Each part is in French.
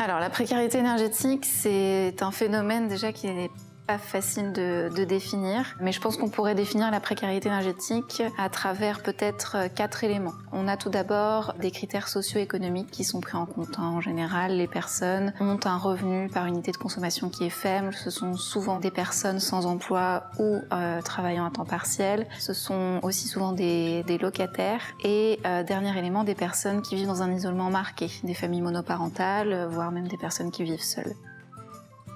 Alors la précarité énergétique, c'est un phénomène déjà qui n'est pas facile de définir, mais je pense qu'on pourrait définir la précarité énergétique à travers peut-être 4 éléments. On a tout d'abord des critères socio-économiques qui sont pris en compte. En général, les personnes ont un revenu par unité de consommation qui est faible. Ce sont souvent des personnes sans emploi ou travaillant à temps partiel. Ce sont aussi souvent des locataires. Et dernier élément, des personnes qui vivent dans un isolement marqué, des familles monoparentales, voire même des personnes qui vivent seules.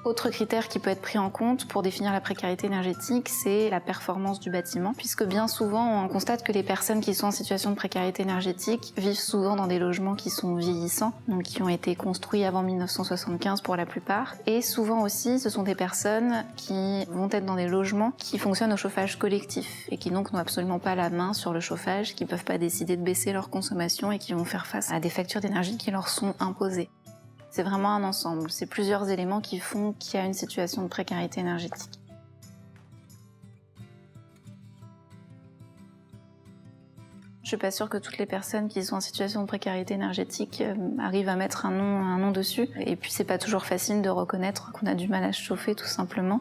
Autre critère qui peut être pris en compte pour définir la précarité énergétique, c'est la performance du bâtiment, puisque bien souvent on constate que les personnes qui sont en situation de précarité énergétique vivent souvent dans des logements qui sont vieillissants, donc qui ont été construits avant 1975 pour la plupart, et souvent aussi ce sont des personnes qui vont être dans des logements qui fonctionnent au chauffage collectif et qui donc n'ont absolument pas la main sur le chauffage, qui peuvent pas décider de baisser leur consommation et qui vont faire face à des factures d'énergie qui leur sont imposées. C'est vraiment un ensemble, c'est plusieurs éléments qui font qu'il y a une situation de précarité énergétique. Je suis pas sûre que toutes les personnes qui sont en situation de précarité énergétique arrivent à mettre un nom dessus. Et puis c'est pas toujours facile de reconnaître qu'on a du mal à se chauffer tout simplement.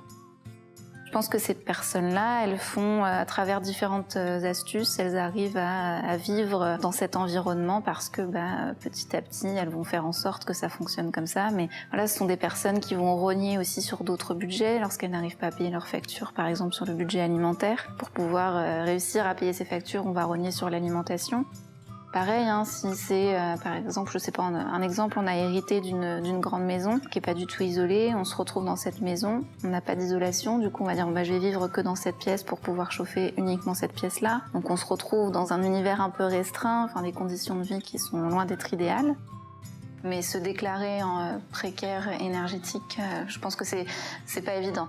Je pense que ces personnes-là, elles font, à travers différentes astuces, elles arrivent à vivre dans cet environnement parce que petit à petit, elles vont faire en sorte que ça fonctionne comme ça. Mais voilà, ce sont des personnes qui vont rogner aussi sur d'autres budgets lorsqu'elles n'arrivent pas à payer leurs factures, par exemple sur le budget alimentaire. Pour pouvoir réussir à payer ces factures, on va rogner sur l'alimentation. Pareil, si c'est, par exemple, je sais pas, un exemple, on a hérité d'une grande maison qui est pas du tout isolée, on se retrouve dans cette maison, on n'a pas d'isolation, du coup on va dire je vais vivre que dans cette pièce pour pouvoir chauffer uniquement cette pièce-là. Donc on se retrouve dans un univers un peu restreint, des conditions de vie qui sont loin d'être idéales. Mais se déclarer en précaire énergétique, je pense que c'est pas évident.